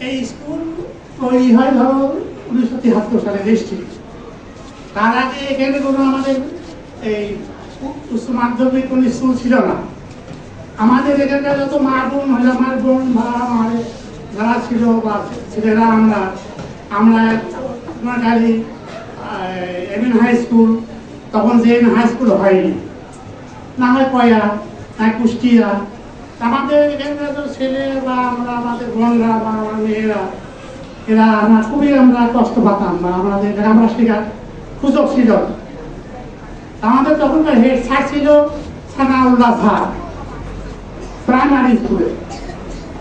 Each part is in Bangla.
এই স্কুল তৈরি হয় ধরো 1973 সালে দেশটি। তার আগে এখানে কোনো আমাদের এই উচ্চ মাধ্যমিক কোনো স্কুল ছিল না। আমাদের এখানকার যত মা বোন মহিলা মা বোন বা আমার যারা ছিল বা ছেলেরা আমরা তোমার গাড়ি এমএন হাই স্কুল, তখন যে হাই স্কুল হয়নি, না হয় কয়া, না কুষ্টিয়া। আমাদের এখানকার ছেলে বা আমাদের বোনরা বা আমার মেয়েরা আমরা খুবই কষ্ট পাতাম বা আমাদের আমরা শেখার সুযোগ ছিল। আমাদের তখনকার হেড স্যার ছিল সানাউল্লাহ স্যার প্রাইমারি স্কুলে।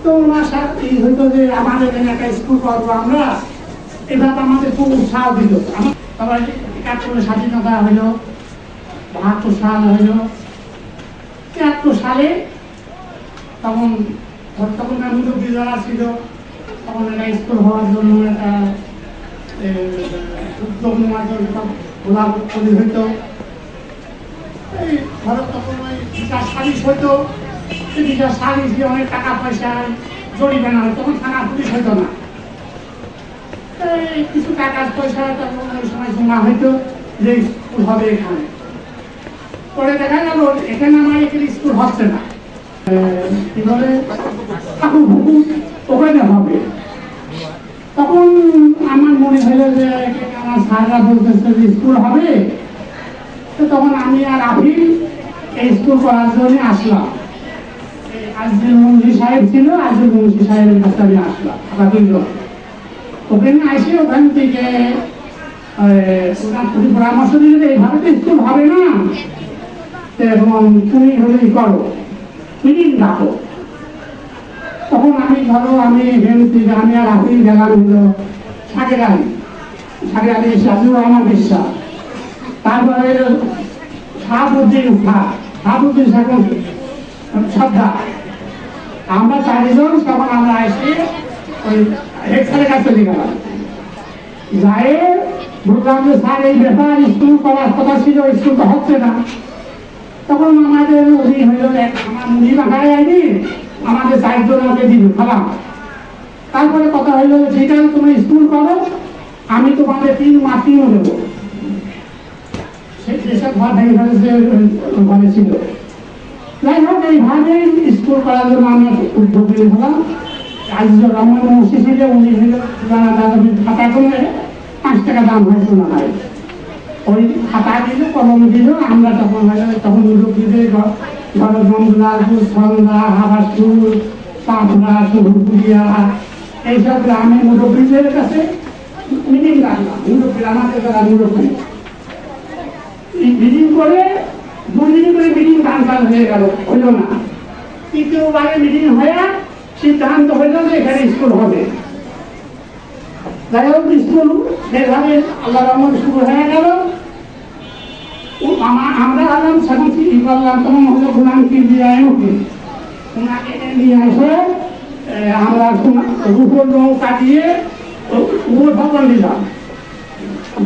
তো ওনার স্যার এই হইতো যে আমাদের একটা স্কুল করবো আমরা, এভাবে আমাদের খুব উৎসাহ দিল। আবার 71 স্বাধীনতা হইল, 72 সাল হইল, 73 সালে তখন তখনকার মুরব্বী যারা ছিল তখন একটা স্কুল হওয়ার জন্য একটা উদ্যোগ নেওয়ার জন্য খোলাখুলি হইতো। এই ধরো তখন ওই বিচার সালিশ হইতো, বিচার সালিশ দিয়ে অনেক টাকা পয়সা জরিমানা হতো, তখন থানা পুলিশ হইতো না। এই কিছু টাকা পয়সা তখন ওই সময় জমা হইতো যে স্কুল হবে এখানে। পরে দেখা গেল এখানে আমার এখানে স্কুল হচ্ছে না, কি বলে ওখানে হবে। তখন আমার মনে হলো যে আমার স্যাররা বলতেছে যে স্কুল হবে। তো তখন আমি আর আফিল এই স্কুল করার জন্য আসলাম। আজদুল মুন্সি সাহেব ছিল, আজদুল মুন্সি সাহেবের কাছে আমি আসলাম। আমরা দুইজন ওখানে আসে ওখান থেকে পরামর্শ দিলে এইভাবে তো স্কুল হবে না, এবং তুমি হলেই করো, মিটিং ডাকো। তখন আমি ধরো আমি আমি আর আপনি গেলাম হলো সাকের আলী সাজু আমার বিশ্বাস, তারপরে শাহাবুদ্দিন শ্রদ্ধা, আমরা চারিজন। তখন আমরা এসে ওই হেড স্যারের কাছে চলে গেলাম, যাই বললাম যে স্যার এই ব্যাপার স্কুল করার কথা ছিল, স্কুল তো হচ্ছে না। তখন আমাদের উনি হইল আমার মুড়ি মাখায় আইনি, আমাদের চারজন ওকে দিল খালাম। তারপরে কথা হইল ঠিক আছে তুমি স্কুল করো, আমি তোমাদের 3 মাসিও দেবো। সেসব ঘর ভেঙে ফেলেছে ঘরে ছিল। যাই হোক এইভাবে স্কুল করার জন্য আমরা উদ্যোগ নিয়ে হলাম। আজিজুর রহমান মুন্সি ছিল, উনি খাতা করলে 5 টাকা দাম হয়তো না হয়, ওই খাতা দিল কলম দিল। আমরা তখন মুরব্বীদের ধরো জমদুলালপুর, সন্ধ্যা, হাবাসপুর, পাবনা, সুহুরপুরিয়া এইসব গ্রামের মুরব্বীদের কাছে মিটিং রাখলাম। মুরব্বী আমাদের যারা মুরব্বী মিটিং করে 2 দিন করে মিটিং ক্যান্সেল হয়ে গেল, হইল না। তৃতীয়বারে মিটিং হয়ে সিদ্ধান্ত হইল যে এখানে স্কুল হবে। যাই হোক স্কুল সেভাবে আল্লাহ রহমান শুরু হয়ে গেল। আমরা হলাম সাথে ই করলাম, তখন হলো গোলাম কিবরিয়া ওনাকে নিয়ে এসে আমরা উপর নৌকা দিয়ে উপর ভবন দিলাম,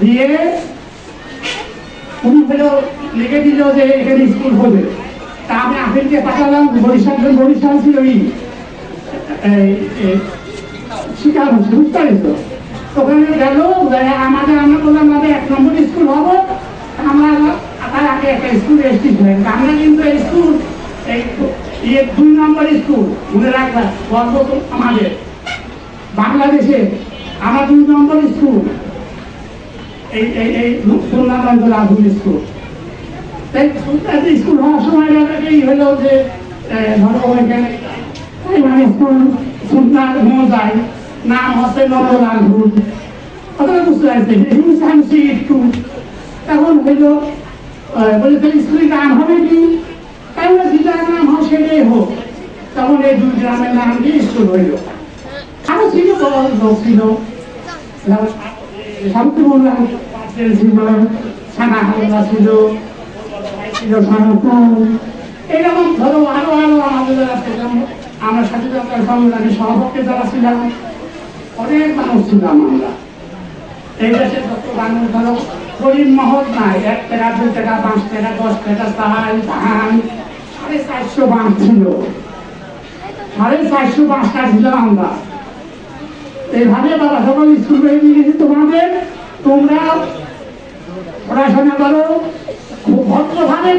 দিয়ে উনি হলো লিখে দিল যে এখানে স্কুল হবে। তা আমি আপিলকে পাঠালাম, বরিশাল ছিল শিকার হচ্ছে, বুঝতে পারিস। ওখানে গেল, আমরা বললাম 1 নম্বর স্কুল হবো। আমরা তার আগে একটা স্কুল এসেছি, আমরা কিন্তু স্কুল 2 নম্বর স্কুল মনে রাখলাম। গর্ব আমাদের বাংলাদেশে আমরা 2 নম্বর স্কুল, এই সুলতানগঞ্জ আধুনিক স্কুল। স্কুল হওয়ার সময় এই হলো যে ধরো ওইখানে স্কুল সুলতান মজাই নাম হচ্ছে নবলালপুর, কথাটা বুঝতে পারছি একটু। তখন হইল বলে স্কুলের নাম হবে কি, তাই বলে যেটার নাম হয় সেটাই হোক। তখন এই 2 গ্রামের নাম দিয়ে স্কুল হইল। আরো ছিল লোক ছিল, শামসুল্লাহ ছিল, সানা হালদা ছিল, এরকম ধরো আরো আমাদের যারা ছিলাম, আমরা স্বাধীনতা সংগ্রামী সভাপতি যারা ছিলাম, অনেক মানুষ ছিলাম আমরা। এই দেশের যত মানুষ ধরো গরিব মহৎ নাই, 1 টাকা 2 টাকা 5 টাকা 10 টাকা চাল ধান 450 বাঁশ ছিল, 450 বাঁশটা ছিলাম আমরা। এইভাবে বাবা সকল স্কুল হয়ে দিয়ে গেছি তোমাদের, তোমরা পড়াশোনা করো খুব ভদ্রভাবে,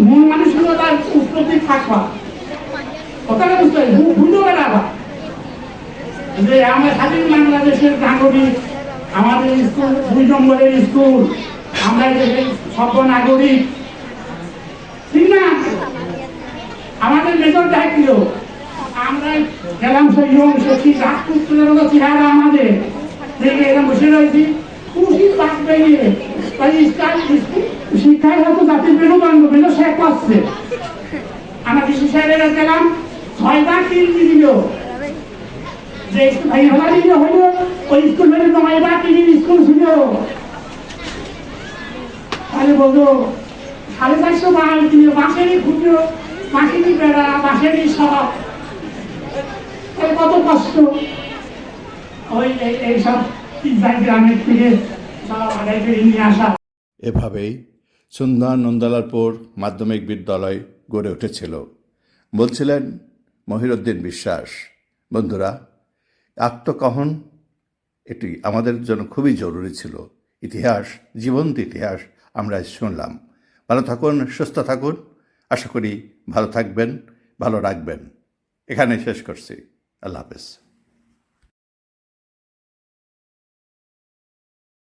মন মানসিকতার উৎপত্তি থাকবা, কথাটা বুঝতে হবে, ভুলো বেড়াবা যে আমরা স্বাধীন বাংলাদেশের নাগরিক, আমাদের স্কুল 2 নম্বরের স্কুল, আমরা সভ্য নাগরিক, ঠিক না? আমাদের মেজর দায়িত্ব, আমরা গেলাম সেই সত্যি রাজপুত্রের মতো চেহারা আমাদের, দেখে এরকম বসে রয়েছি খুশি থাকবে শিক্ষায় হয়তো জাতির মেরুদণ্ড মেলো সে করছে। আমরা কৃষি সাহেবেরা গেলাম 6টা কিল দিল, যে ভাই হলা দিল হইল ওই স্কুল হইলে 9টা কিল স্কুল ছিল, তাহলে বলতো 450 বাস দিয়ে বাঁশেরই খুঁজো, বাঁশেরই বেড়া, বাঁশেরই সব, কত কষ্ট। ওই এইসব গ্রামের থেকে সব আদায় করে নিয়ে আসা। এভাবেই সুন্দর নন্দালারপুর মাধ্যমিক বিদ্যালয় গড়ে উঠেছিল, বলছিলেন মহিরুদ্দিন বিশ্বাস। বন্ধুরা, আত্মকহন এটি আমাদের জন্য খুবই জরুরি ছিল। ইতিহাস, জীবন্ত ইতিহাস আমরা শুনলাম। ভালো থাকুন, সুস্থ থাকুন, আশা করি ভালো থাকবেন, ভালো রাখবেন। এখানে শেষ করছি। আল্লাহ হাফেজ।